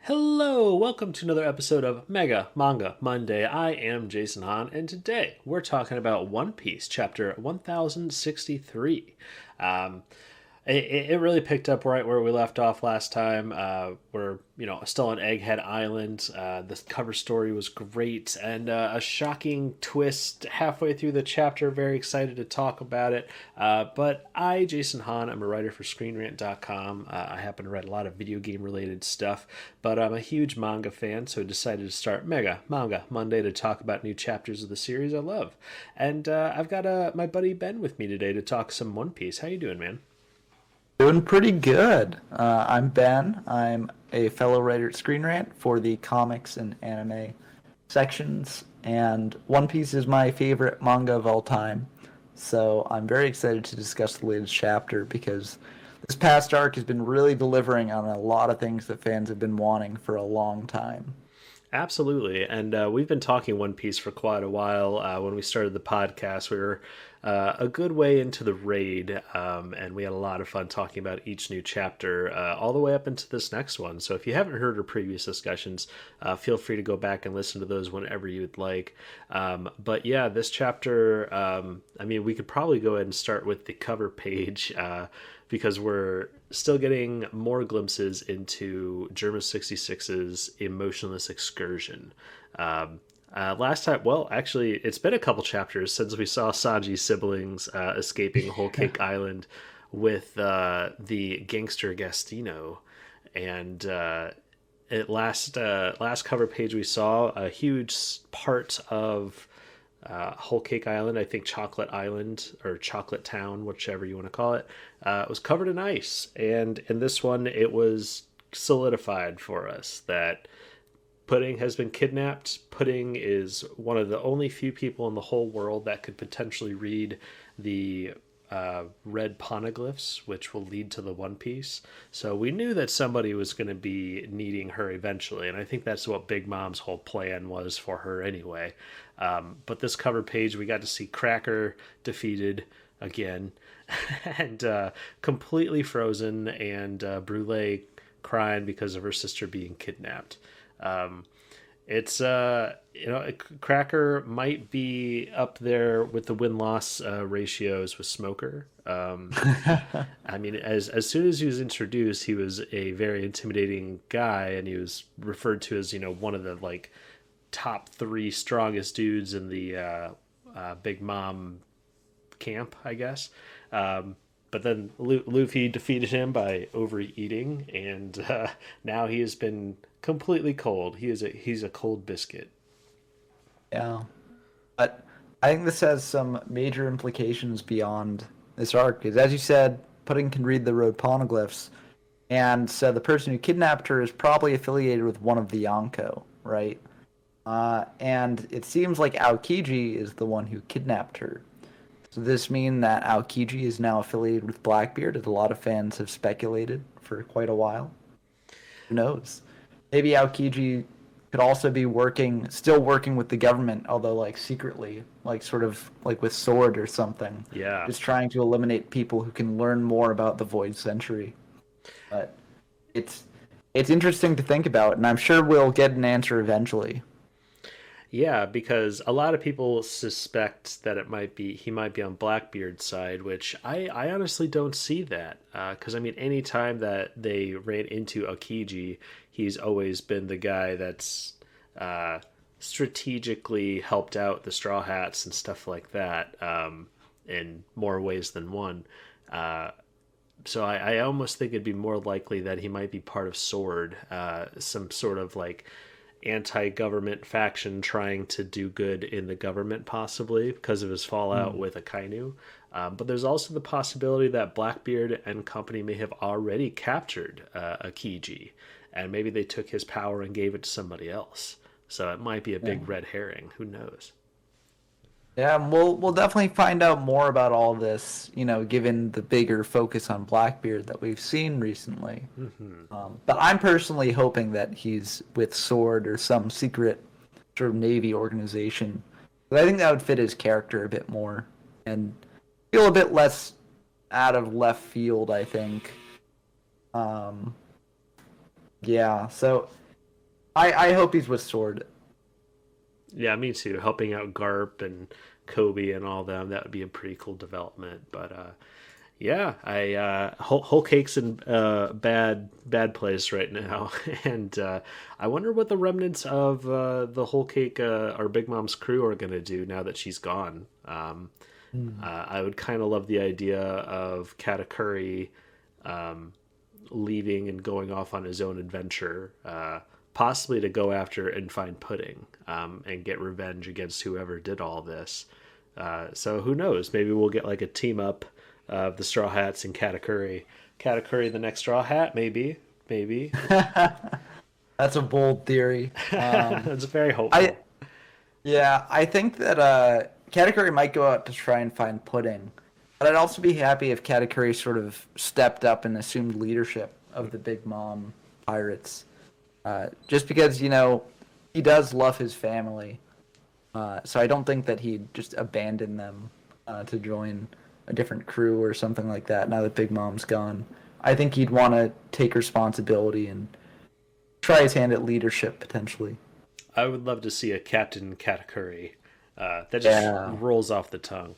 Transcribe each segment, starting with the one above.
Hello, welcome to another episode of Mega Manga Monday. I am Jason Hahn, and today we're talking about One Piece, chapter 1063. Um, it really picked up right where we left off last time. We're still on Egghead Island. The cover story was great, and a shocking twist halfway through the chapter. Very excited to talk about it. But I, Jason Hahn, I'm a writer for ScreenRant.com. I happen to write a lot of video game related stuff, but I'm a huge manga fan, so I decided to start Mega Manga Monday to talk about new chapters of the series I love. And I've got my buddy Ben with me today to talk some One Piece. How you doing, man? Doing pretty good. I'm Ben. I'm a fellow writer at Screen Rant for the comics and anime sections, and One Piece is my favorite manga of all time. So I'm very excited to discuss the latest chapter because this past arc has been really delivering on a lot of things that fans have been wanting for a long time. Absolutely. And we've been talking One Piece for quite a while. When we started the podcast, we were a good way into the raid, and we had a lot of fun talking about each new chapter, all the way up into this next one. So if you haven't heard our previous discussions, feel free to go back and listen to those whenever you'd like. But yeah, this chapter, we could probably go ahead and start with the cover page. Because we're still getting more glimpses into Germa 66's emotionless excursion. Last time, well, actually, it's been a couple chapters since we saw Sanji's siblings escaping Whole Cake Island with the gangster Gastino. And last cover page, we saw a huge part of Whole Cake Island, I think Chocolate Island or Chocolate Town, whichever you want to call it, was covered in ice. And in this one, it was solidified for us that Pudding has been kidnapped. Pudding is one of the only few people in the whole world that could potentially read the red poneglyphs, which will lead to the One Piece. So we knew that somebody was going to be needing her eventually, and I think that's what Big Mom's whole plan was for her anyway. But this cover page, we got to see Cracker defeated again, and completely frozen, and Brule crying because of her sister being kidnapped. It's Cracker might be up there with the win-loss ratios with Smoker. As soon as he was introduced, he was a very intimidating guy, and he was referred to as one of the top three strongest dudes in the Big Mom camp, I guess. But then Luffy defeated him by overeating, and now he has been completely cold. He's a cold biscuit. Yeah. But I think this has some major implications beyond this arc. Because as you said, Pudding can read the road poneglyphs, and so the person who kidnapped her is probably affiliated with one of the Yonko, right? And it seems like Aokiji is the one who kidnapped her. Does this mean that Aokiji is now affiliated with Blackbeard, as a lot of fans have speculated for quite a while? Who knows? Maybe Aokiji could also be still working with the government, although secretly, sort of with Sword or something. Yeah. Just trying to eliminate people who can learn more about the Void Century. But it's interesting to think about, and I'm sure we'll get an answer eventually. Yeah, because a lot of people suspect that he might be on Blackbeard's side, which I honestly don't see that. Because anytime that they ran into Aokiji, he's always been the guy that's strategically helped out the Straw Hats and stuff like that, in more ways than one. So I almost think it'd be more likely that he might be part of Sword, some sort of anti-government faction trying to do good in the government, possibly because of his fallout with Akainu. But there's also the possibility that Blackbeard and company may have already captured Akiji, and maybe they took his power and gave it to somebody else. So it might be a big red herring. Who knows? Yeah, and we'll definitely find out more about all this, given the bigger focus on Blackbeard that we've seen recently. But I'm personally hoping that he's with Sword or some secret sort of Navy organization. But I think that would fit his character a bit more and feel a bit less out of left field, I think. Yeah, so I hope he's with Sword. Yeah, me too. Helping out Garp and Kobe and all them, that would be a pretty cool development. But yeah, I whole cake's in bad place right now, and I wonder what the remnants of the whole cake or Big Mom's crew are gonna do now that she's gone. I would kind of love the idea of Katakuri leaving and going off on his own adventure, possibly to go after and find Pudding and get revenge against whoever did all this. So who knows? Maybe we'll get like a team up of the Straw Hats and Katakuri. Katakuri, the next Straw Hat, maybe, maybe. That's a bold theory. It's very I hopeful. Yeah, I think that Katakuri might go out to try and find Pudding, but I'd also be happy if Katakuri sort of stepped up and assumed leadership of the Big Mom pirates, just because he does love his family, so I don't think that he'd just abandon them to join a different crew or something like that. Now that Big Mom's gone, I think he'd want to take responsibility and try his hand at leadership potentially. I would love to see a Captain Katakuri. That just Yeah, rolls off the tongue.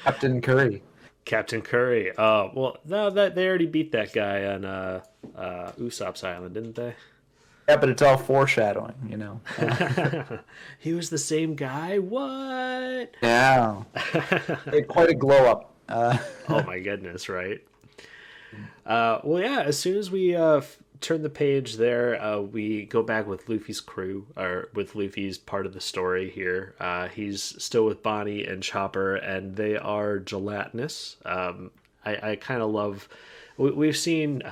Captain Curry. Captain Curry. Oh well, no, that they already beat that guy on Usopp's Island, didn't they? Yeah, but it's all foreshadowing. He was the same guy. What? Yeah. Quite a glow up. Oh my goodness! Right. Well, yeah. As soon as we turn the page, there we go back with Luffy's crew, or with Luffy's part of the story here. He's still with Bonnie and Chopper, and they are gelatinous. I kind of love. We've seen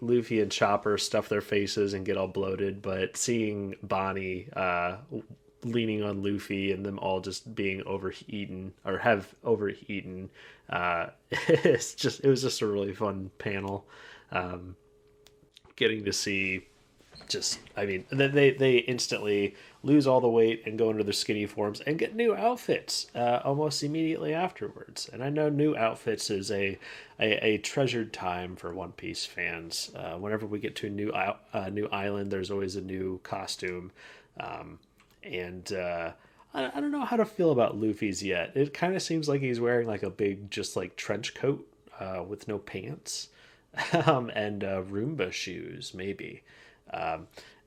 Luffy and Chopper stuff their faces and get all bloated, but seeing Bonnie leaning on Luffy and them all just being overeaten or have overeaten, it was just a really fun panel. Getting to see just, I mean, then they instantly lose all the weight and go into their skinny forms and get new outfits almost immediately afterwards. And I know new outfits is a treasured time for One Piece fans. Whenever we get to a new island, there's always a new costume. And I don't know how to feel about Luffy's yet. It kind of seems like he's wearing like a big, just like trench coat with no pants. And Roomba shoes, maybe.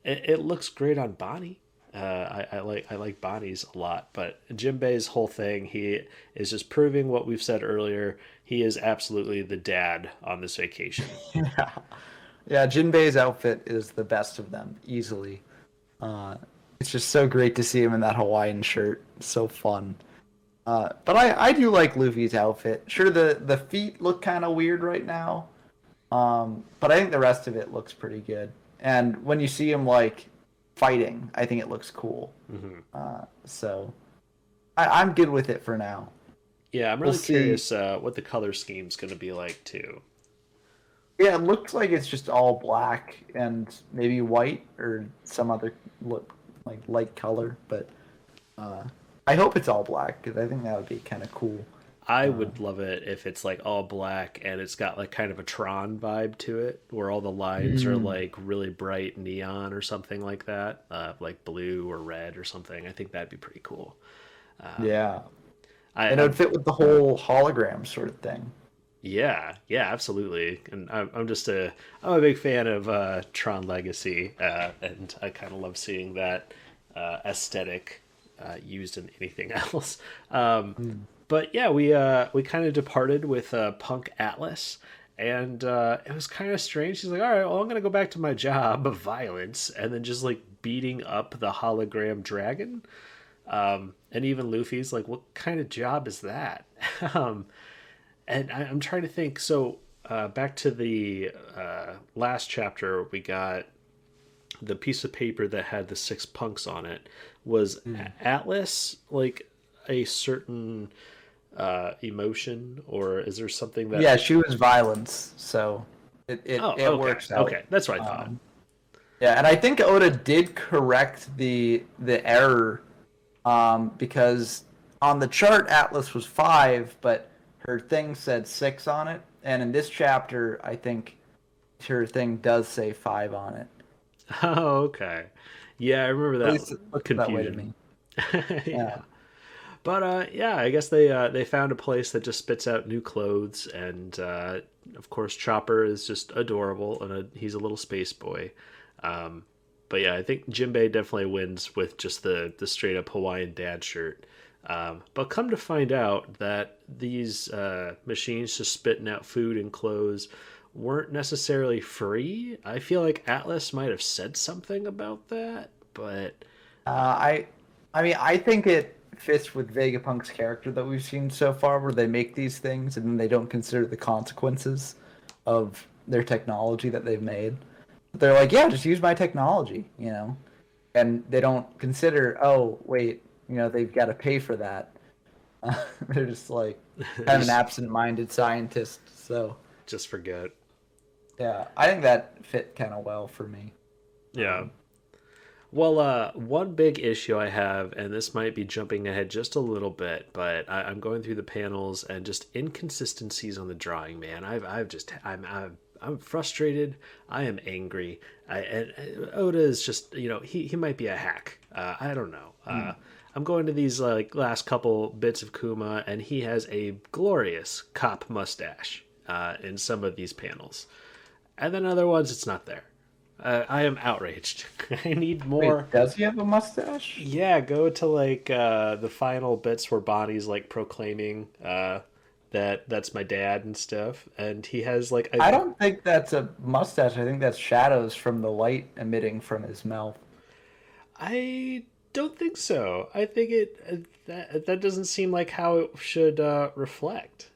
It looks great on Bonnie. I like Bonnie's a lot, but Jinbei's whole thing, he is just proving what we've said earlier. He is absolutely the dad on this vacation. Yeah. Yeah, Jinbei's outfit is the best of them, easily. Uh, it's just so great to see him in that Hawaiian shirt. So fun. But I do like Luffy's outfit. Sure, the feet look kind of weird right now. But I think the rest of it looks pretty good. And when you see him like fighting, I think it looks cool. So I'm good with it for now. Yeah, I'm We'll really see. curious what the color scheme's going to be like too. Yeah, it looks like it's just all black and maybe white or some other look like light color. But I hope it's all black because I think that would be kind of cool. I Uh, would love it if it's like all black and it's got like kind of a Tron vibe to it, where all the lines are mm, like really bright neon or something like that, like blue or red or something. I think that'd be pretty cool. yeah, I, and it I would fit with the whole hologram sort of thing. Yeah, yeah, absolutely. And I'm a big fan of Tron Legacy, and I kind of love seeing that aesthetic used in anything else. Mm. But yeah, we kind of departed with Punk Atlas, and it was kind of strange. She's like, "All right, well, I'm gonna go back to my job of violence," and then just like beating up the hologram dragon. And even Luffy's like, "What kind of job is that?" um, and I'm trying to think. So back to the last chapter, we got the piece of paper that had the six punks on it. Was Mm. Atlas like a certain emotion, or is there something that? Yeah, she was violence, so it it, Oh, it okay, works out. okay, that's what I thought. Um, yeah, and I think Oda did correct the error, because on the chart Atlas was 5, but her thing said 6 on it, and in this chapter I think her thing does say 5 on it. Oh, okay. Yeah, I remember At least that it looks that way to confusion. me. Yeah. Yeah. But yeah, I guess they found a place that just spits out new clothes, and of course Chopper is just adorable, and he's a little space boy. Um, but yeah, I think Jinbei definitely wins with just the straight up Hawaiian dad shirt. But come to find out that these machines just spitting out food and clothes weren't necessarily free. I feel like Atlas might have said something about that, but Uh, I, I mean, I think it fits with Vegapunk's character that we've seen so far, where they make these things and then they don't consider the consequences of their technology that they've made. They're like, yeah, just use my technology, and they don't consider, oh, wait, they've got to pay for that. They're just like kind of an just absent-minded scientist. So just forget. yeah, I think that fit kind of well for me. Yeah. Well, one big issue I have, and this might be jumping ahead just a little bit, but I'm going through the panels and just inconsistencies on the drawing. Man, I'm frustrated. I am angry. And Oda is just, he might be a hack. I don't know. Mm. I'm going to these like last couple bits of Kuma, and he has a glorious cop mustache in some of these panels, and then other ones it's not there. I am outraged. I need more. Wait, does he have a mustache? Yeah, go to like the final bits where Bonnie's like proclaiming that's my dad and stuff, and he has like I don't think that's a mustache. I think that's shadows from the light emitting from his mouth. I don't think so. I think that doesn't seem like how it should reflect.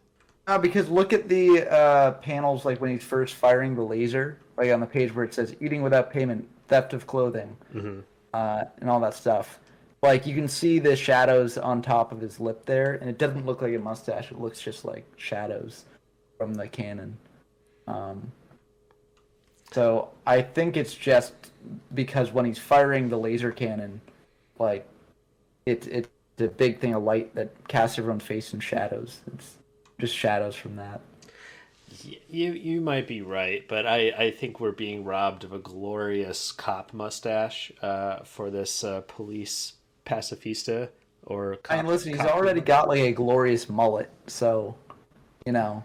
Because look at the panels, like when he's first firing the laser, like on the page where it says "eating without payment, theft of clothing," Hmm. and all that stuff. Like you can see the shadows on top of his lip there, and it doesn't look like a mustache. It looks just like shadows from the cannon. Um, so I think it's just because when he's firing the laser cannon, like it's a big thing of light that casts everyone's face in shadows. It's just shadows from that. You might be right, but I think we're being robbed of a glorious cop mustache for this police pacifista or And listen, he's cop already Kuma. got like a glorious mullet, so you know,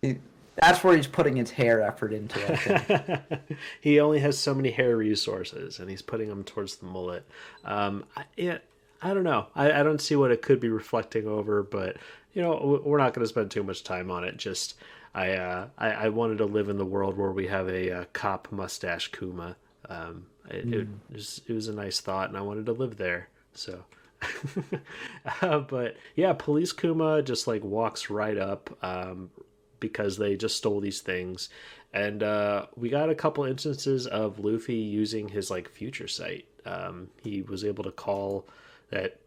he, that's where he's putting his hair effort into. I think. He only has so many hair resources, and he's putting them towards the mullet. Yeah, I don't know. I don't see what it could be reflecting over, but we're not going to spend too much time on it. Just I wanted to live in the world where we have a cop mustache Kuma. It was a nice thought, and I wanted to live there. So, but yeah, Police Kuma just like walks right up because they just stole these things, and we got a couple instances of Luffy using his like future sight. He was able to call that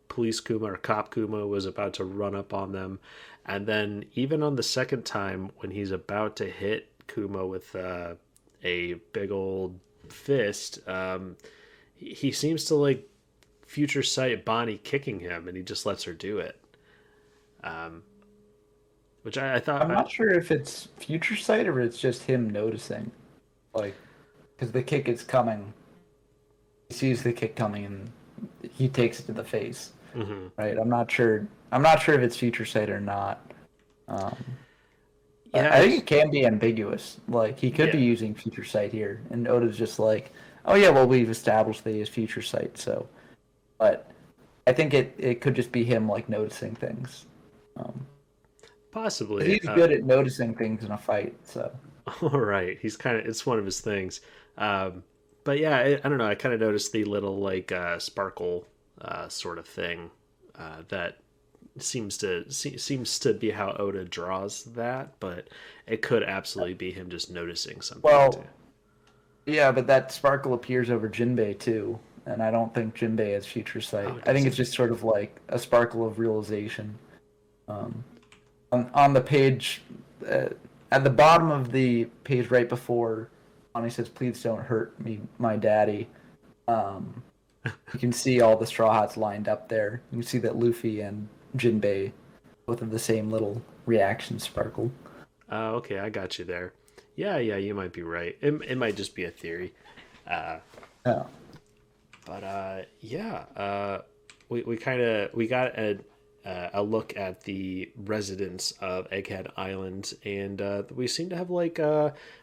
Police Kuma or Cop Kuma was about to run up on them, and then even on the second time when he's about to hit Kuma with a big old fist, he seems to like future sight Bonnie kicking him, and he just lets her do it. Um, which I thought, I'm not sure if it's future sight or it's just him noticing, like, because the kick is coming. He sees the kick coming and he takes it to the face. mhm. Right? I'm not sure. I'm not sure if it's future sight or not. Um, Yeah, I think it can be ambiguous. Like he could be yeah, using future sight here, and Oda's just like, "Oh yeah, well we've established that he has future sight." So, but I think it could just be him like noticing things. Um, 'Cause possibly. he's good at noticing things in a fight. So All right, he's kind of it's one of his things. Um, but yeah, I don't know. I kind of noticed the little like sparkle sort of thing that seems to be how Oda draws that, but it could absolutely be him just noticing something too. well, yeah, but that sparkle appears over Jinbei too, and I don't think Jinbei has future sight. Oh, I does think it's it? just sort of like a sparkle of realization. Um, on the page uh, at the bottom of the page right before Bonnie says, "Please don't hurt me, my daddy." Um, you can see all the Straw Hats lined up there. You can see that Luffy and Jinbei both have the same little reaction sparkle. Okay, I got you there. Yeah, yeah, you might be right. It might just be a theory. Yeah. But yeah, we got a look at the residents of Egghead Island, and we seem to have like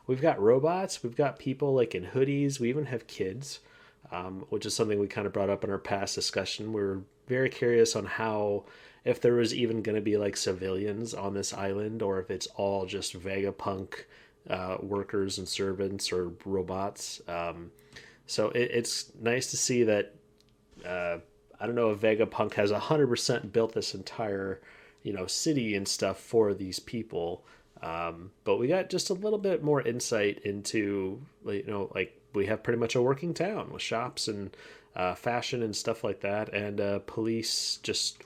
we've got robots, we've got people like in hoodies, we even have kids, which is something we kind of brought up in our past discussion. We were very curious on how, if there was even going to be like civilians on this island, or if it's all just Vegapunk workers and servants or robots. So it's nice to see that. I don't know if Vegapunk has 100% built this entire, city and stuff for these people. But we got just a little bit more insight into, like we have pretty much a working town with shops and fashion and stuff like that, and police just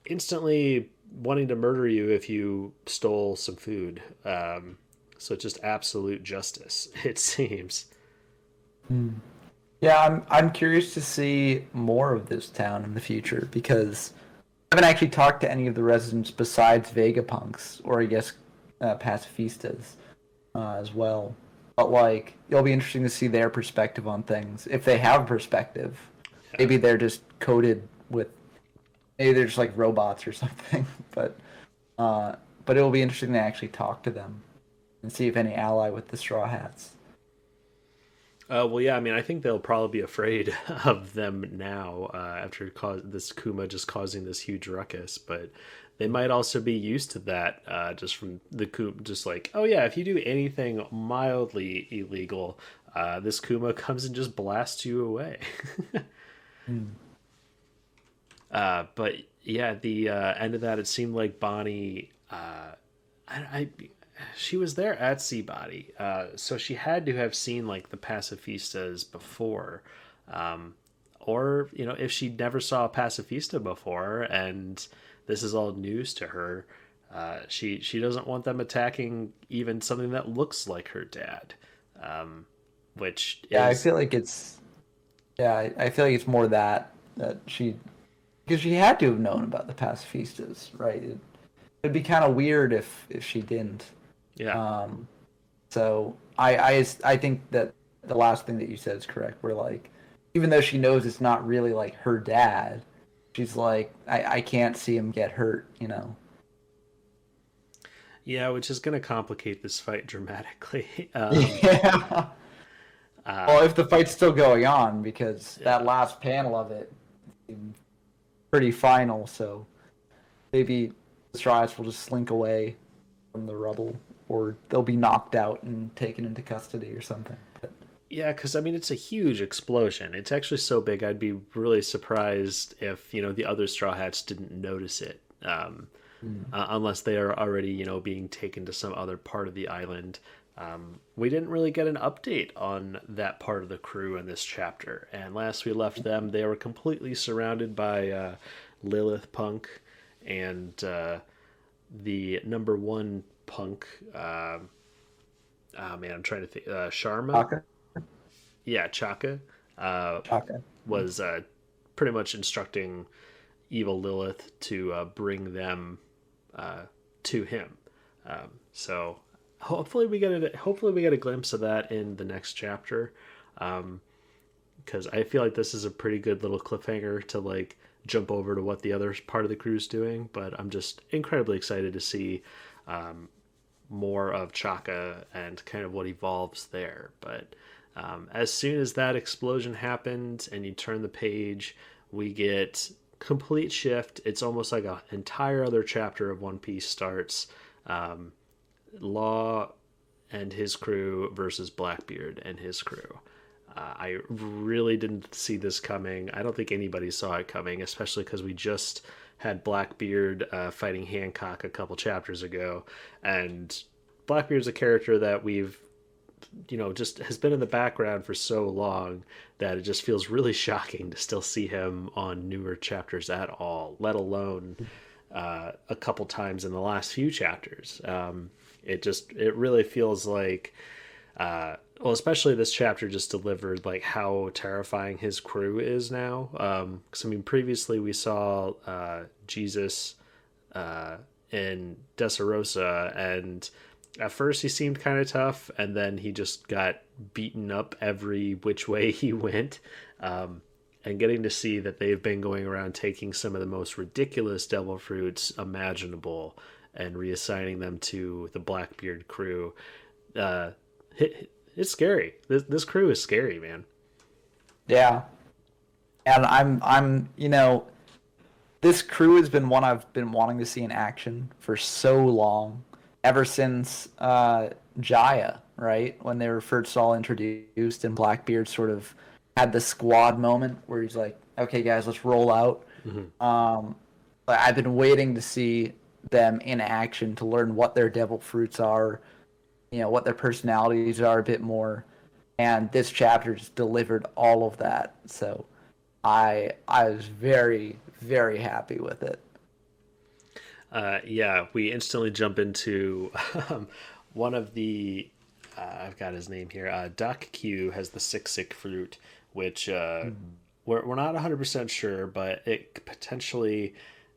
instantly wanting to murder you if you stole some food. So it's just absolute justice, it seems. Yeah, I'm curious to see more of this town in the future because I haven't actually talked to any of the residents besides Vegapunks, or I guess pacifistas as well. But like, it'll be interesting to see their perspective on things if they have a perspective. Maybe they're just coded with, maybe they're just like robots or something. But it will be interesting to actually talk to them and see if any ally with the Straw Hats. Well, yeah, I mean, I think they'll probably be afraid of them now after this Kuma just causing this huge ruckus. But they might also be used to that just from the Kuma, just like, oh yeah, if you do anything mildly illegal, this Kuma comes and just blasts you away. But yeah, the end of that, it seemed like Bonnie, she was there at Seabody, so she had to have seen like the pacifistas before, or if she never saw a pacifista before and this is all news to her, she doesn't want them attacking even something that looks like her dad, which Yeah, is I feel like it's more that she, because she had to have known about the pacifistas, right? It'd be kind of weird if she didn't. yeah. So I think that the last thing that you said is correct. Where like, even though she knows it's not really like her dad, she's like, I can't see him get hurt. Yeah, which is going to complicate this fight dramatically. Yeah. Well, if the fight's still going on, because Yeah. that last panel of it seemed pretty final, so maybe the Strides will just slink away from the rubble, or they'll be knocked out and taken into custody or something. But Yeah, because I mean, it's a huge explosion. It's actually so big, I'd be really surprised if the other Straw Hats didn't notice it, unless they are already being taken to some other part of the island. We didn't really get an update on that part of the crew in this chapter, and last we left them, they were completely surrounded by Lilith Punk and the number one punk. Oh man, I'm trying to think. Sharma. Taka, Yeah, Chaka Taka. was pretty much instructing evil Lilith to bring them to him. So hopefully we get a glimpse of that in the next chapter, because I feel like this is a pretty good little cliffhanger to like jump over to what the other part of the crew's doing. But I'm just incredibly excited to see more of Chaka and kind of what evolves there. But as soon as that explosion happened and you turn the page, we get complete shift. It's almost like an entire other chapter of One Piece starts. Law and his crew versus Blackbeard and his crew. I really didn't see this coming. I don't think anybody saw it coming, especially because we just had Blackbeard fighting Hancock a couple chapters ago, and Blackbeard's a character that we've just has been in the background for so long that it just feels really shocking to still see him on newer chapters at all, let alone a couple times in the last few chapters. It really feels like well, especially this chapter just delivered like how terrifying his crew is now. Because I mean, previously we saw Jesus in Dressrosa, and at first he seemed kind of tough, and then he just got beaten up every which way he went. And getting to see that they've been going around taking some of the most ridiculous devil fruits imaginable and reassigning them to the Blackbeard crew. Uh, it's scary. This crew is scary, man. Yeah. And this crew has been one I've been wanting to see in action for so long, ever since Jaya, right? When they were first all introduced, and Blackbeard sort of had the squad moment where he's like, "Okay, guys, let's roll out." But I've been waiting to see them in action to learn what their devil fruits are, what their personalities are a bit more, and this chapter just delivered all of that. So I was very, very happy with it. Yeah, we instantly jump into one of the. I've got his name here. Doc Q has the sick fruit, which we're not 100% sure, but it potentially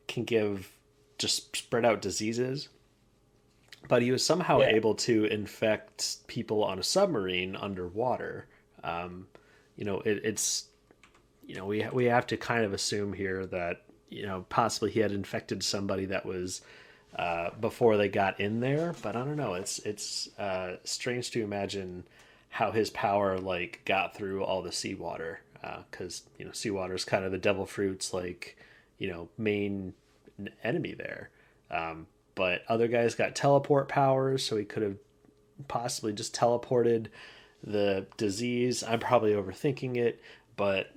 can give just spread out diseases. But he was somehow able to infect people on a submarine underwater. It's we have to kind of assume here that possibly he had infected somebody that was before they got in there, but I don't know. It's strange to imagine how his power like got through all the seawater, because seawater is kind of the devil fruit's like main enemy there. But other guys got teleport powers, so he could have possibly just teleported the disease. I'm probably overthinking it, but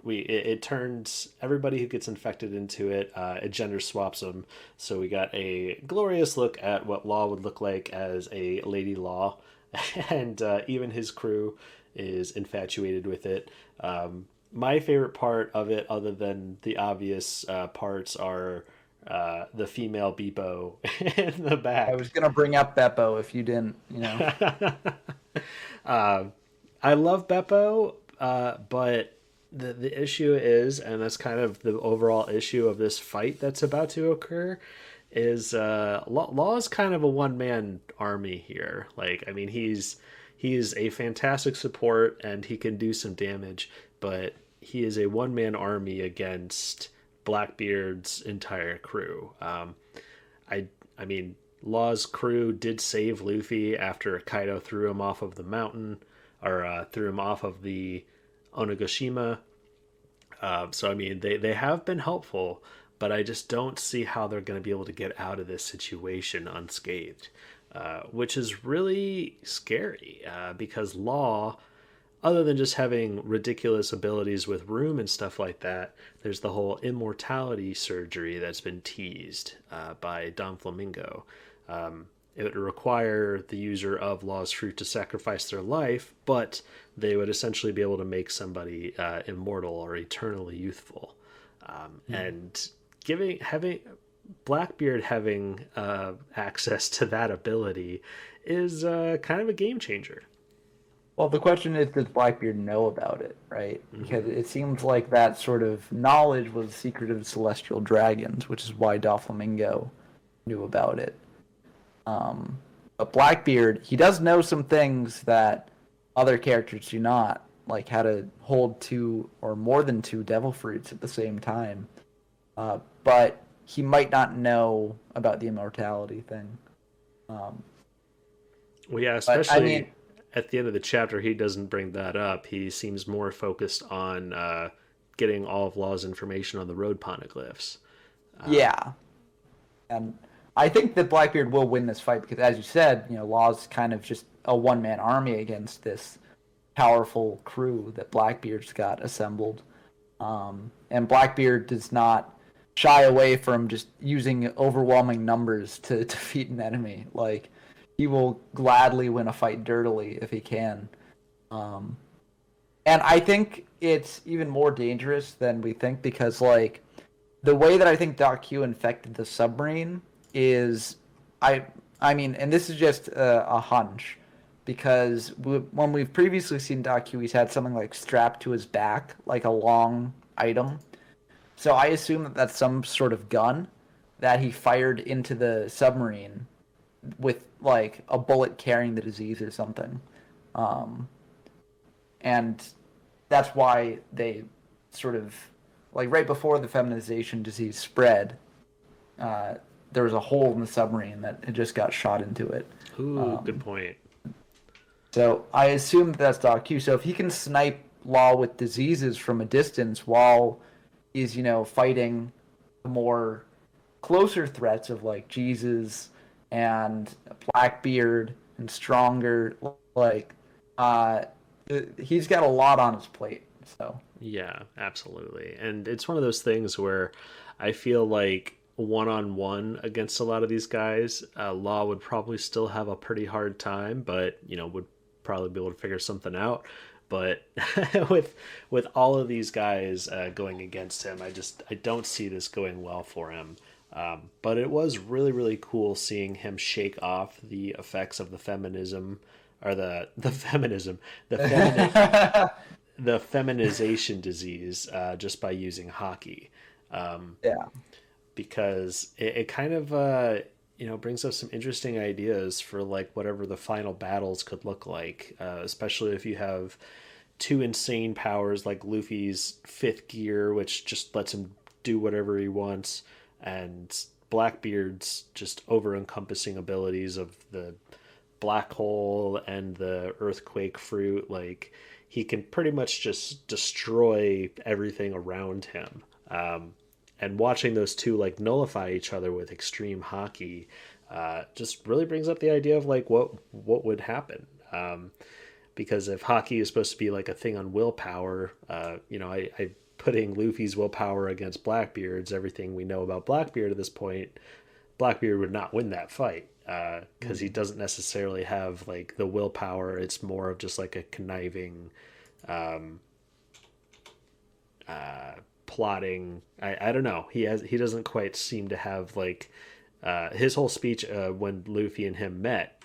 it turns everybody who gets infected into it. It gender swaps them, so we got a glorious look at what Law would look like as a lady Law, and even his crew is infatuated with it. My favorite part of it, other than the obvious parts, are the female Beepo in the back. I was gonna bring up Beppo if you didn't. I love Beppo, but the issue is, and that's kind of the overall issue of this fight that's about to occur, is Law is kind of a one-man army here. Like, I mean, he's a fantastic support and he can do some damage, but he is a one-man army against Blackbeard's entire crew. I mean, Law's crew did save Luffy after Kaido threw him off of the mountain, or threw him off of the Onigashima. So I mean, they have been helpful, but I just don't see how they're going to be able to get out of this situation unscathed, which is really scary, because Law, other than just having ridiculous abilities with room and stuff like that, there's the whole immortality surgery that's been teased by Don Flamingo. It would require the user of Law's fruit to sacrifice their life, but they would essentially be able to make somebody immortal or eternally youthful. And having Blackbeard having access to that ability is kind of a game changer. Well, the question is, does Blackbeard know about it, right? Because it seems like that sort of knowledge was the secret of the Celestial Dragons, which is why Doflamingo knew about it. But Blackbeard, he does know some things that other characters do not, like how to hold 2 or more than 2 devil fruits at the same time. But he might not know about the immortality thing. Well, yeah, especially at the end of the chapter, he doesn't bring that up. He seems more focused on getting all of Law's information on the road poneglyphs. Yeah. And I think that Blackbeard will win this fight because, as you said, Law's kind of just a one-man army against this powerful crew that Blackbeard's got assembled. And Blackbeard does not shy away from just using overwhelming numbers to defeat an enemy. Like, he will gladly win a fight dirtily if he can. And I think it's even more dangerous than we think because, like, the way that I think Doc Q infected the submarine is, I mean, and this is just a hunch, because when we've previously seen Doc Q, he's had something like strapped to his back, like a long item. So I assume that that's some sort of gun that he fired into the submarine with like a bullet carrying the disease or something. Um, and that's why they sort of like right before the feminization disease spread, uh, there was a hole in the submarine that had just got shot into it. Ooh, good Um, point. so I assume that's Doc Q. So if he can snipe Law with diseases from a distance while he's, fighting the more closer threats of like Jesus and Blackbeard and Stronger, like uh, he's got a lot on his plate. So Yeah, absolutely. And it's one of those things where I feel like one on one against a lot of these guys, Law would probably still have a pretty hard time, but would probably be able to figure something out. But with all of these guys going against him, I don't see this going well for him. But it was really really cool seeing him shake off the effects of the feminism or the feminism the feminine the feminization disease just by using hockey, yeah, because it kind of brings up some interesting ideas for like whatever the final battles could look like, especially if you have two insane powers like Luffy's fifth gear, which just lets him do whatever he wants, and Blackbeard's just over encompassing abilities of the black hole and the earthquake fruit. Like he can pretty much just destroy everything around him. And watching those two like nullify each other with extreme hockey just really brings up the idea of like what would happen. Because if hockey is supposed to be like a thing on willpower, I putting Luffy's willpower against Blackbeard's, everything we know about Blackbeard at this point, Blackbeard would not win that fight because he doesn't necessarily have like the willpower. It's more of just like a conniving, um, plotting. I don't know. He doesn't quite seem to have like his whole speech when Luffy and him met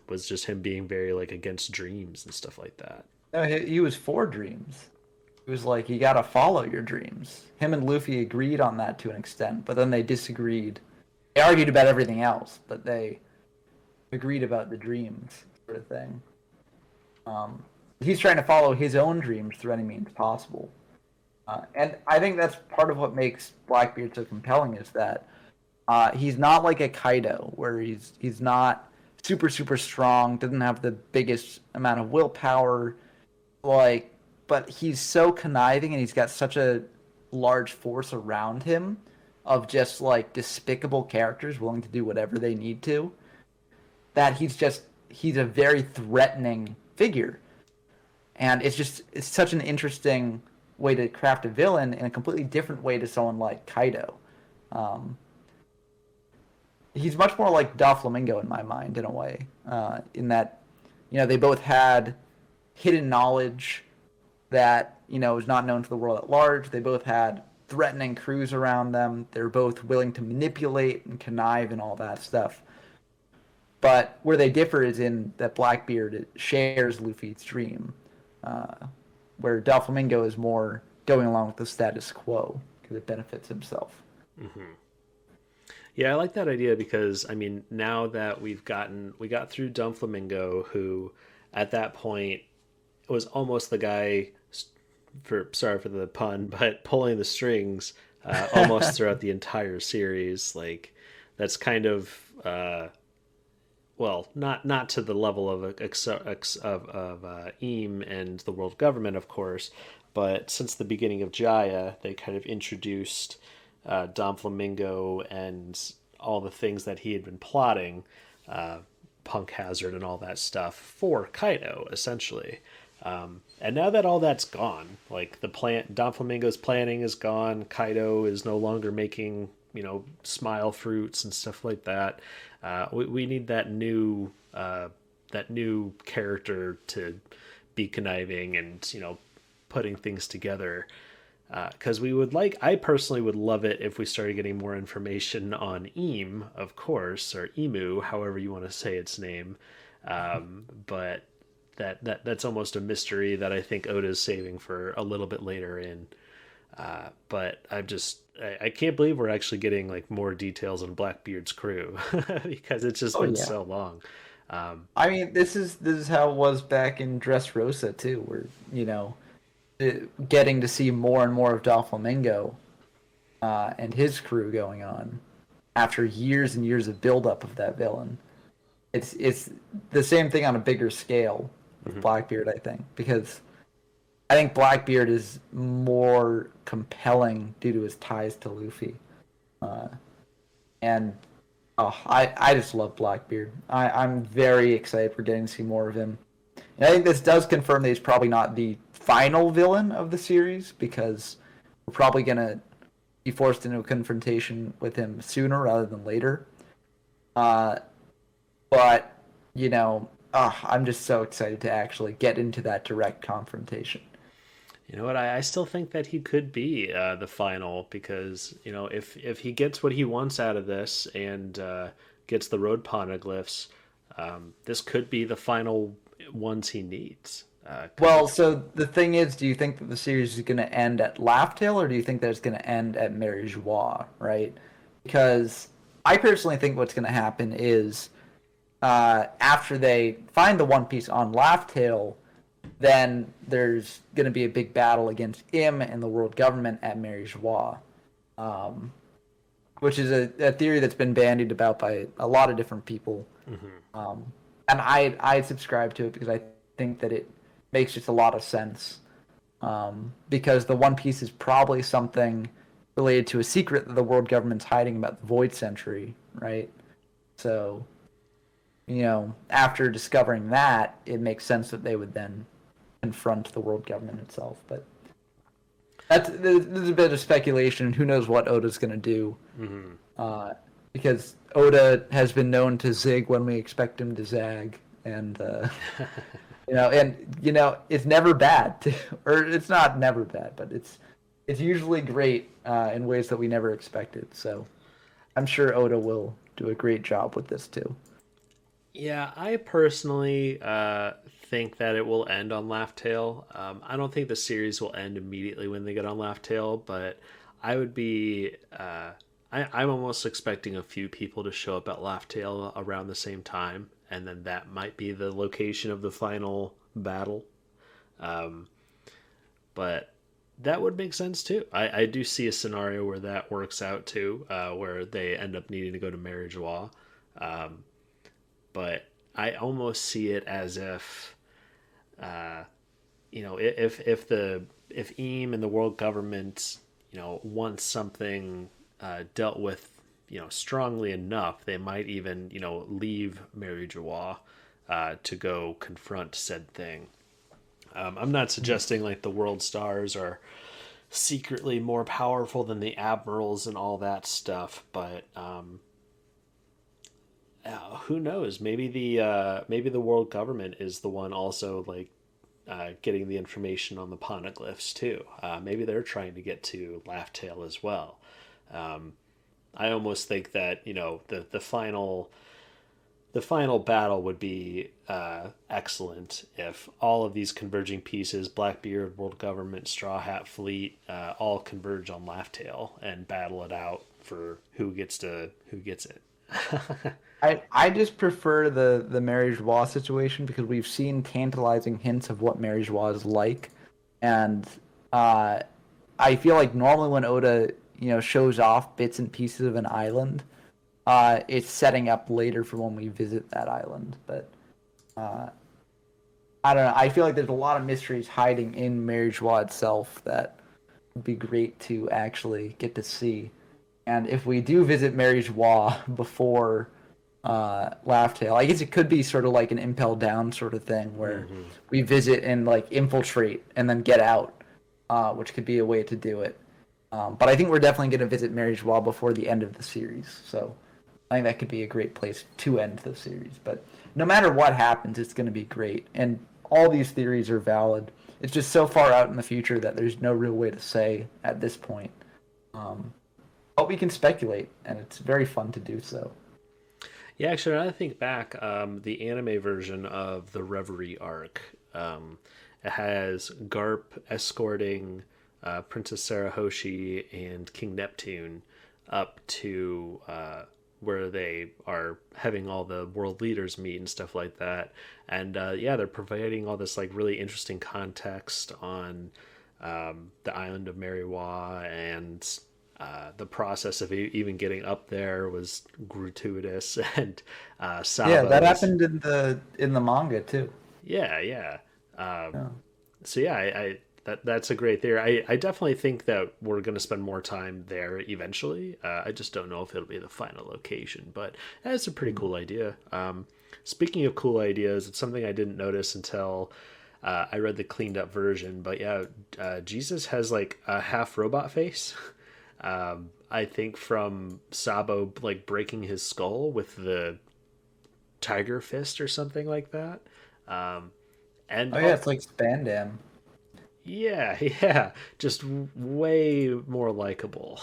was just him being very like against dreams and stuff like that. no, he was for dreams. He was like, you gotta follow your dreams. Him and Luffy agreed on that to an extent, but then they disagreed. They argued about everything else, but they agreed about the dreams sort of thing. He's trying to follow his own dreams through any means possible. And I think that's part of what makes Blackbeard so compelling is that he's not like a Kaido, where he's not super super strong, doesn't have the biggest amount of willpower, like, but he's so conniving and he's got such a large force around him of just like despicable characters willing to do whatever they need to, that he's a very threatening figure. And it's such an interesting way to craft a villain in a completely different way to someone like Kaido. Um, he's much more like Doflamingo in my mind in a way, in that they both had hidden knowledge that was not known to the world at large. They both had threatening crews around them. They're both willing to manipulate and connive and all that stuff. But where they differ is in that Blackbeard shares Luffy's dream, where Doflamingo is more going along with the status quo because it benefits himself. Mm-hmm. Yeah, I like that idea because I mean, now that we got through Doflamingo, who at that point was almost the guy for sorry for the pun, but pulling the strings almost throughout the entire series. Like that's kind of well, not to the level of Eam and the world government, of course, but since the beginning of Jaya, they kind of introduced Dom Flamingo and all the things that he had been plotting, Punk Hazard and all that stuff for Kaido, essentially. And now that all that's gone, like the plan, Dom Flamingo's planning is gone. Kaido is no longer making smile fruits and stuff like that. We need that new character to be conniving and putting things together. Because I personally would love it if we started getting more information on Eam, of course, or Emu, however you want to say its name. But that's almost a mystery that I think Oda's saving for a little bit later in. But I can't believe we're actually getting like more details on Blackbeard's crew because it's just Oh been yeah. so long. I mean, this is how it was back in Dressrosa too, where getting to see more and more of Doflamingo and his crew going on after years and years of buildup of that villain. It's the same thing on a bigger scale with Mhm. Blackbeard, I think, because I think Blackbeard is more compelling due to his ties to Luffy. Uh, and I just love Blackbeard. I'm very excited for getting to see more of him. And I think this does confirm that he's probably not the final villain of the series because we're probably going to be forced into a confrontation with him sooner rather than later. Uh, but, I'm just so excited to actually get into that direct confrontation. You know what? I still think that he could be the final because if he gets what he wants out of this and gets the road poneglyphs, this could be the final ones he needs. Because Well, so the thing is, do you think that the series is going to end at Laugh Tale, or do you think that it's going to end at Mary Joie, right? Because I personally think what's going to happen is after they find the One Piece on Laugh Tale, then there's going to be a big battle against Im and the world government at Mary Joie, um, which is a theory that's been bandied about by a lot of different people. Mhm. Um, and I subscribe to it because I think that it makes just a lot of sense. Because the One Piece is probably something related to a secret that the world government's hiding about the Void Century, right? So, after discovering that, it makes sense that they would then confront the world government itself. But there's a bit of speculation. Who knows what Oda's going to do? Mhm. Uh, because Oda has been known to zig when we expect him to zag, and it's never bad, or it's not never bad, but it's usually great in ways that we never expected. So I'm sure Oda will do a great job with this too. Yeah, I personally think that it will end on Laugh Tale. I don't think the series will end immediately when they get on Laugh Tale, but I would be. I'm almost expecting a few people to show up at Laugh Tale around the same time, and then that might be the location of the final battle. Um, but that would make sense too. I do see a scenario where that works out too, where they end up needing to go to Marriage Law. Um, but I almost see it as if uh, if Eam and the world government wants something dealt with strongly enough, they might even leave Mary Joie to go confront said thing. I'm not suggesting like the world stars are secretly more powerful than the admirals and all that stuff, but who knows? Maybe the world government is the one also like getting the information on the poneglyphs too. Maybe they're trying to get to Laugh Tale as well. Um, I almost think that the final battle would be excellent if all of these converging pieces, Blackbeard, World Government, Straw Hat Fleet, all converge on Laugh Tale and battle it out for who gets it. I just prefer the Mary Joie situation because we've seen tantalizing hints of what Mary Joie is like, and uh, I feel like normally when Oda shows off bits and pieces of an island, it's setting up later for when we visit that island. But uh, I don't know. I feel like there's a lot of mysteries hiding in Mary Joie itself that would be great to actually get to see. And if we do visit Mary Joie before Laugh Tale, I guess it could be sort of like an Impel Down sort of thing where Mm-hmm. we visit and like infiltrate and then get out, which could be a way to do it. But I think we're definitely going to visit Mary Joie before the end of the series. So I think that could be a great place to end the series. But no matter what happens, it's going to be great. And all these theories are valid. It's just so far out in the future that there's no real way to say at this point. Um, but we can speculate, and it's very fun to do so. Yeah, actually, now that I think back, the anime version of the Reverie arc, it has Garp escorting Princess Sarahoshi and King Neptune up to where they are having all the world leaders meet and stuff like that. And yeah, they're providing all this like really interesting context on the island of Mariwa, and the process of even getting up there was gratuitous. And Yeah, Sabo that was, happened in the manga too. yeah, yeah. Yeah. So yeah, that's a great theory. I definitely think that we're going to spend more time there eventually. I just don't know if it'll be the final location, but that's a pretty cool idea. Speaking of cool ideas, it's something I didn't notice until I read the cleaned up version. But yeah, Jesus has like a half robot face. I think from Sabo like breaking his skull with the tiger fist or something like that. Um, and Oh yeah, it's like Spandam. yeah, yeah, just way more likable.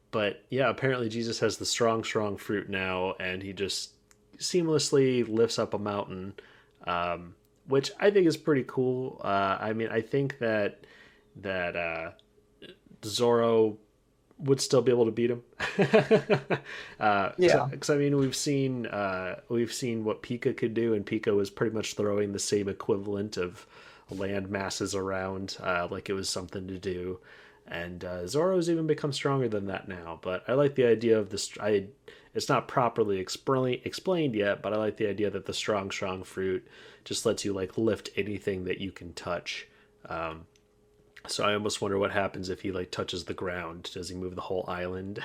But yeah, apparently Jesus has the strong, strong fruit now, and he just seamlessly lifts up a mountain, which I think is pretty cool. I mean, I think that Zoro would still be able to beat him. Yeah. Because I mean, we've seen what Pika could do, and Pika was pretty much throwing the same equivalent of land masses around like it was something to do. And Zoro's even become stronger than that now. But I like the idea of this. It's not properly explained yet, but I like the idea that the strong, strong fruit just lets you like lift anything that you can touch. So I almost wonder what happens if he like touches the ground. Does he move the whole island?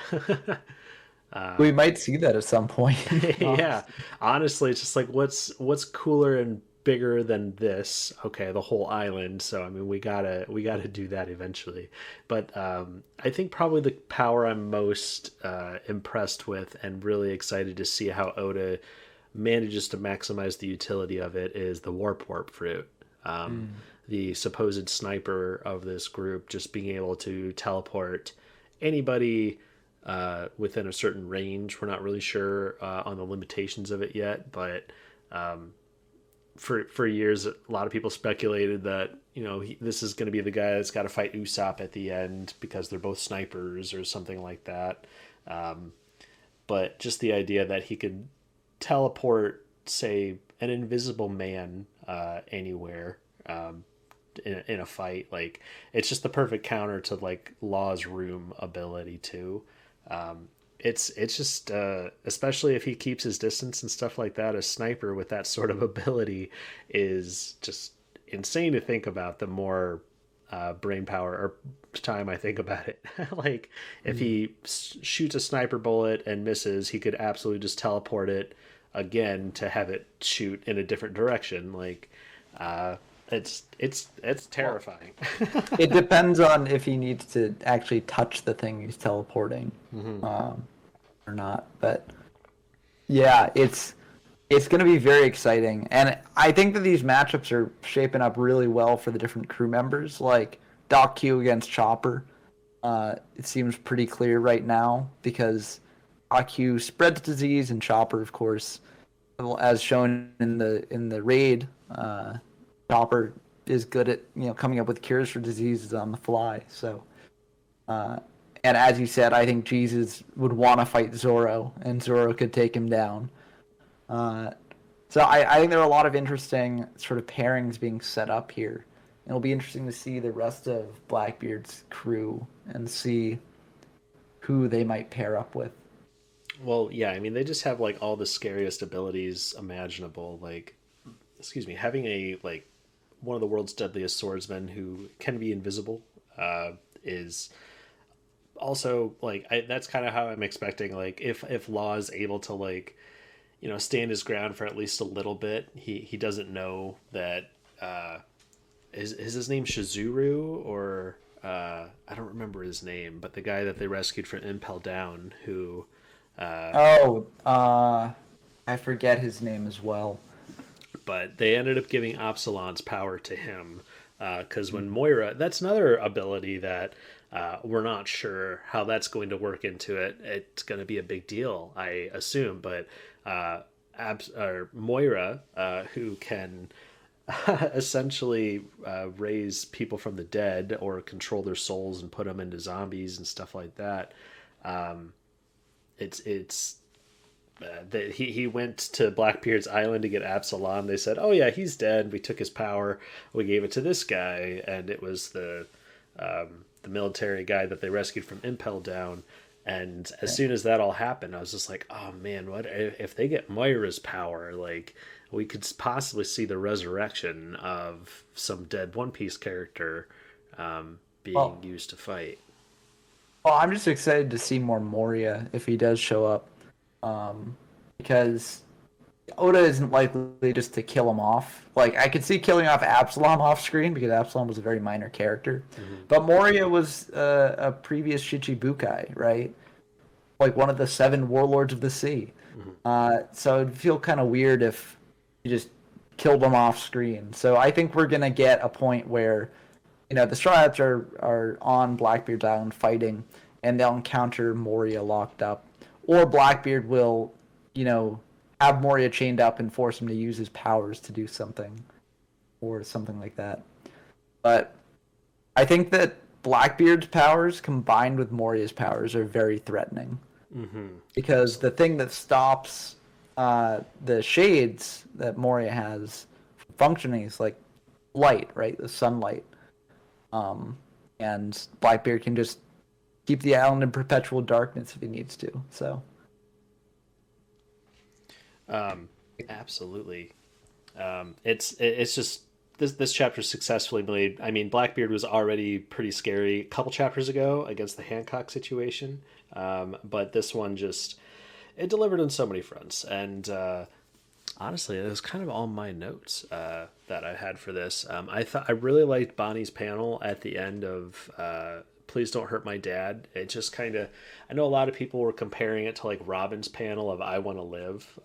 We might see that at some point. Yeah, honestly, it's just like what's cooler and bigger than this? Okay, the whole island. So I mean, we gotta do that eventually. But I think probably the power I'm most impressed with and really excited to see how Oda manages to maximize the utility of it is the warp fruit. The supposed sniper of this group just being able to teleport anybody within a certain range. We're not really sure on the limitations of it yet, but for years, a lot of people speculated that this is going to be the guy that's got to fight Usopp at the end because they're both snipers or something like that. But just the idea that he could teleport, say, an invisible man anywhere. In a fight, like it's just the perfect counter to like Law's room ability too. It's just especially if he keeps his distance and stuff like that, a sniper with that sort of ability is just insane to think about. The more brain power or time I think about it, like if he shoots a sniper bullet and misses, he could absolutely just teleport it again to have it shoot in a different direction. Like it's terrifying. It depends on if he needs to actually touch the thing he's teleporting, or not. But yeah, it's going to be very exciting, and I think that these matchups are shaping up really well for the different crew members. Like Doc Q against Chopper, it seems pretty clear right now because Doc Q spreads disease, and Chopper, of course, as shown in the raid. Chopper is good at coming up with cures for diseases on the fly. So, and as you said, I think Jesus would want to fight Zoro, and Zoro could take him down. So I think there are a lot of interesting sort of pairings being set up here. It'll be interesting to see the rest of Blackbeard's crew and see who they might pair up with. Well, yeah, I mean they just have like all the scariest abilities imaginable. Like, excuse me, having a like one of the world's deadliest swordsmen who can be invisible is also like that's kind of how I'm expecting. Like if Law is able to like stand his ground for at least a little bit, he doesn't know that is his name Shizuru or I don't remember his name, but the guy that they rescued from Impel Down who I forget his name as well. But they ended up giving Absalon's power to him because when Moira, that's another ability that we're not sure how that's going to work into it. It's going to be a big deal, I assume. But Moira, who can essentially raise people from the dead or control their souls and put them into zombies and stuff like that. Um, it's he went to Blackbeard's island to get Absalom. They said, "Oh yeah, he's dead. We took his power. We gave it to this guy," and it was the military guy that they rescued from Impel Down. And as soon as that all happened, I was just like, "Oh man, what if they get Moira's power? Like, we could possibly see the resurrection of some dead One Piece character being Well, used to fight." well, I'm just excited to see more Moria if he does show up, because Oda isn't likely just to kill him off. Like I could see killing off Absalom off screen because Absalom was a very minor character, Mm-hmm. but Moria was a previous Shichibukai, right? Like one of the seven warlords of the sea. Mm-hmm. So it'd feel kind of weird if you just killed him off screen. So I think we're gonna get a point where, the Straw Hats are on Blackbeard's Island fighting, and they'll encounter Moria locked up, or Blackbeard will, have Moria chained up and force him to use his powers to do something, or something like that. But I think that Blackbeard's powers combined with Moria's powers are very threatening Mm-hmm. because the thing that stops the shades that Moria has from functioning is like light, right? The sunlight. And Blackbeard can just keep the island in perpetual darkness if he needs to. So, Absolutely. It's just this chapter successfully made. I mean, Blackbeard was already pretty scary a couple chapters ago against the Hancock situation, but this one just it delivered on so many fronts. And honestly, it was kind of all my notes that I had for this. I really liked Bonnie's panel at the end of. Please don't hurt my dad. It just kind of, I know a lot of people were comparing it to like Robin's panel of I Want to Live.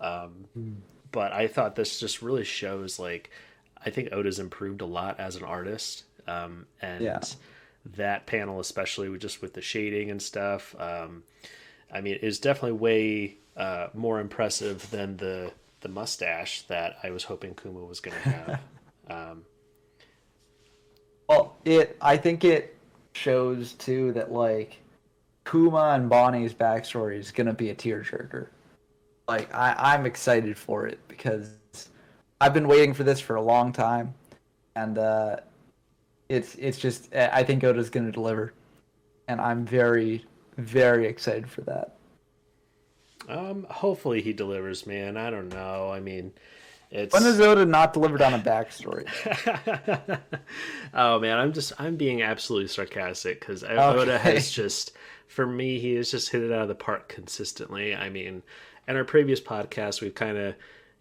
But I thought this just really shows like I think Oda's improved a lot as an artist, and yeah. that panel especially with the shading and stuff. I mean, is definitely way more impressive than the mustache that I was hoping Kuma was going to have. Um, Well, I think it shows too that like Kuma and Bonnie's backstory is gonna be a tearjerker. Like I'm excited for it because I've been waiting for this for a long time, and it's just I think Oda's gonna deliver, and I'm very very excited for that. Hopefully he delivers, man. I don't know. I mean, When it's has Oda not delivered on a backstory? oh man, I'm being absolutely sarcastic because Oda Okay. has just, for me, he has just hit it out of the park consistently. I mean, in our previous podcast, we've kind of,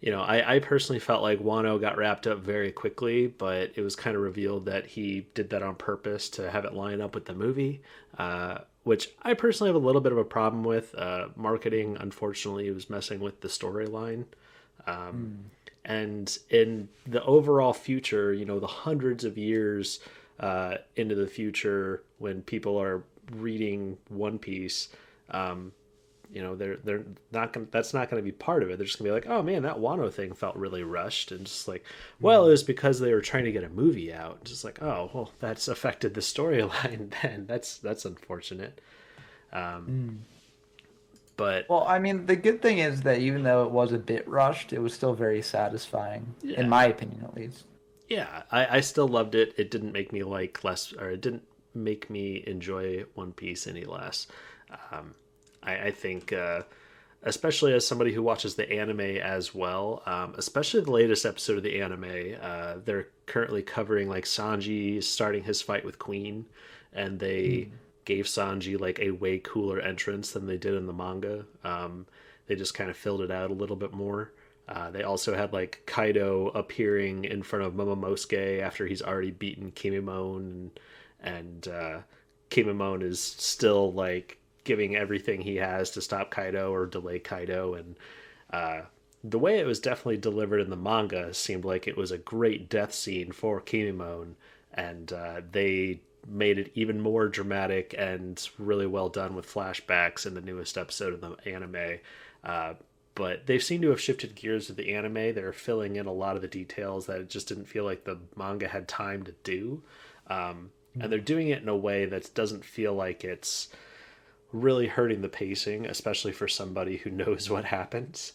I personally felt like Wano got wrapped up very quickly, but it was kind of revealed that he did that on purpose to have it line up with the movie, which I personally have a little bit of a problem with. Marketing, unfortunately, was messing with the storyline. And in the overall future, the hundreds of years into the future when people are reading One Piece, they're not gonna, that's not going to be part of it. They're just gonna be like, oh man, that Wano thing felt really rushed, and just like, well, it was because they were trying to get a movie out. Just like, oh well, that's affected the storyline. Then that's unfortunate. But Well, I mean, the good thing is that even though it was a bit rushed, it was still very satisfying, in yeah, my opinion, at least. yeah, I still loved it. It didn't make me like less, or it didn't make me enjoy One Piece any less. I think, especially as somebody who watches the anime as well, especially the latest episode of the anime, they're currently covering like Sanji starting his fight with Queen, and they gave Sanji like a way cooler entrance than they did in the manga. They just kind of filled it out a little bit more. They also had like Kaido appearing in front of Momonosuke after he's already beaten Kimimon, and Kimimon is still like giving everything he has to stop Kaido or delay Kaido. And the way it was definitely delivered in the manga seemed like it was a great death scene for Kimimon, and they made it even more dramatic and really well done with flashbacks in the newest episode of the anime. but they seem to have shifted gears with the anime. They're filling in a lot of the details that it just didn't feel like the manga had time to do. And they're doing it in a way that doesn't feel like it's really hurting the pacing, especially for somebody who knows what happens.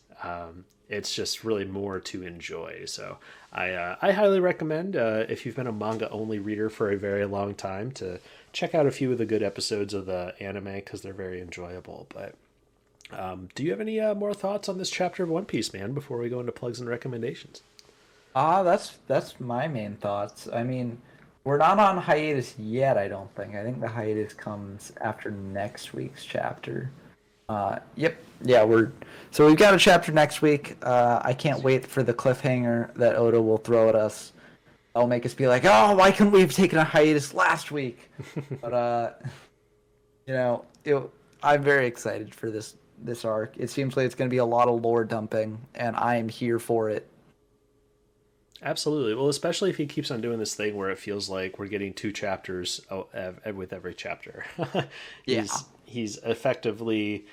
It's just really more to enjoy. So I highly recommend, if you've been a manga only reader for a very long time, to check out a few of the good episodes of the anime because they're very enjoyable. But do you have any more thoughts on this chapter of One Piece, man, before we go into plugs and recommendations? That's my main thoughts. I mean, we're not on hiatus yet, I don't think. I think the hiatus comes after next week's chapter. Yep. Yeah, we've got a chapter next week. I can't wait for the cliffhanger that Oda will throw at us. That'll make us be like, oh, why couldn't we have taken a hiatus last week? But I'm very excited for this arc. It seems like it's going to be a lot of lore dumping, and I am here for it. Absolutely. Well, especially if he keeps on doing this thing where it feels like we're getting 2 chapters with every chapter. He's effectively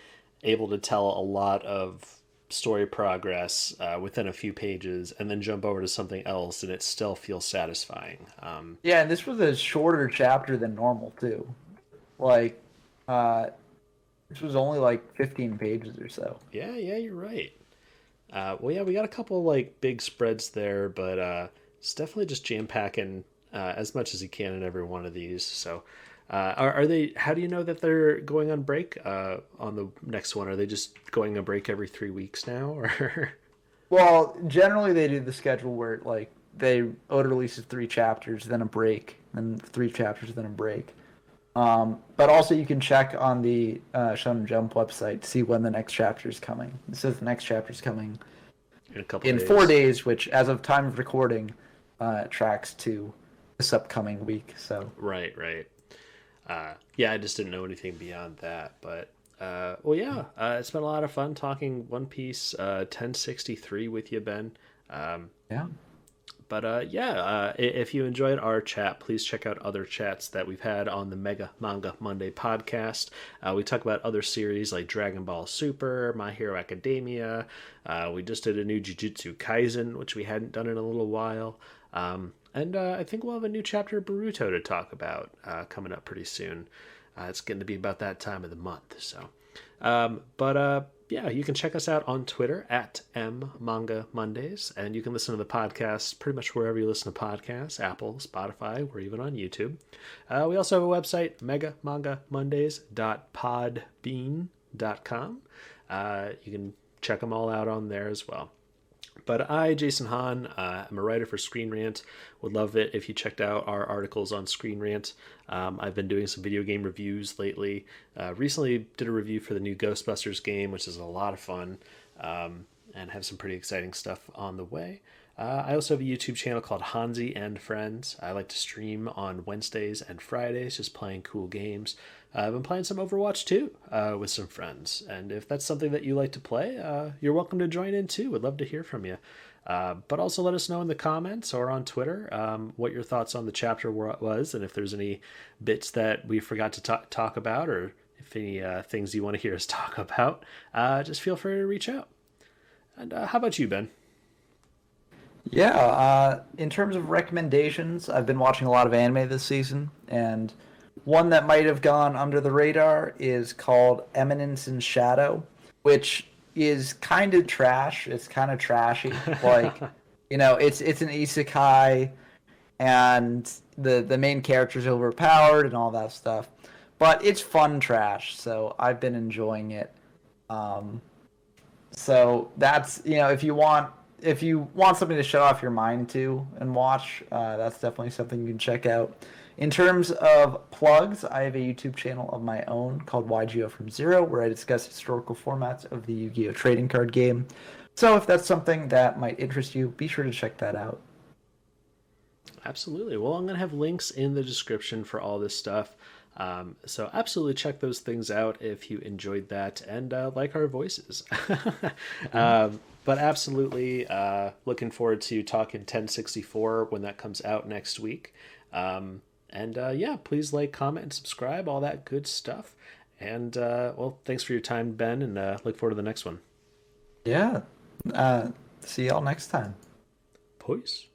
able to tell a lot of story progress within a few pages and then jump over to something else, and it still feels satisfying. Yeah, and this was a shorter chapter than normal, too. Like, this was only like 15 pages or so. Yeah, you're right. Well, yeah, we got a couple like big spreads there, but it's definitely just jam packing as much as you can in every one of these. So, are they? How do you know that they're going on break on the next one? Are they just going on break every 3 weeks now, or? Well, generally they do the schedule where like Oda releases 3 chapters, then a break, then 3 chapters, then a break. But also you can check on the Shonen Jump website to see when the next chapter is coming. It says the next chapter is coming in 4 days, which as of time of recording tracks to this upcoming week. So right. Yeah, I just didn't know anything beyond that. But well, yeah, it's been a lot of fun talking One Piece 1063 with you, Ben. Yeah. But if you enjoyed our chat, please check out other chats that we've had on the Manga Monday podcast. We talk about other series like Dragon Ball Super, My Hero Academia. We just did a new Jujutsu Kaisen, which we hadn't done in a little while. And I think we'll have a new chapter of Boruto to talk about coming up pretty soon. It's going to be about that time of the month. So, yeah, you can check us out on Twitter at Manga Mondays, and you can listen to the podcast pretty much wherever you listen to podcasts, Apple, Spotify, we're even on YouTube. We also have a website, megamangamondays.podbean.com. You can check them all out on there as well. But I, Jason Hahn, am a writer for Screen Rant. Would love it if you checked out our articles on Screen Rant. I've been doing some video game reviews lately. Recently did a review for the new Ghostbusters game, which is a lot of fun, and have some pretty exciting stuff on the way. I also have a YouTube channel called Honzy and Friends. I like to stream on Wednesdays and Fridays, just playing cool games. I've been playing some Overwatch too with some friends, and if that's something that you like to play, you're welcome to join in too. Would love to hear from you. But also let us know in the comments or on Twitter what your thoughts on the chapter was, and if there's any bits that we forgot to talk about, or if any things you want to hear us talk about, just feel free to reach out. And how about you, Ben? Yeah, in terms of recommendations, I've been watching a lot of anime this season, and one that might have gone under the radar is called Eminence in Shadow, which is kind of trash. It's kind of trashy. Like, it's an isekai, and the main character's overpowered and all that stuff. But it's fun trash, so I've been enjoying it. So that's, if you want something to shut off your mind to and watch, that's definitely something you can check out. In terms of plugs, I have a YouTube channel of my own called YuGiOh from Zero, where I discuss historical formats of the Yu-Gi-Oh trading card game. So if that's something that might interest you, be sure to check that out. Absolutely. Well, I'm going to have links in the description for all this stuff. So absolutely check those things out if you enjoyed that and like our voices. But absolutely looking forward to talking 1064 when that comes out next week. Yeah, please like, comment, and subscribe, all that good stuff. And well, thanks for your time, Ben, and look forward to the next one. Yeah. See y'all next time. Peace.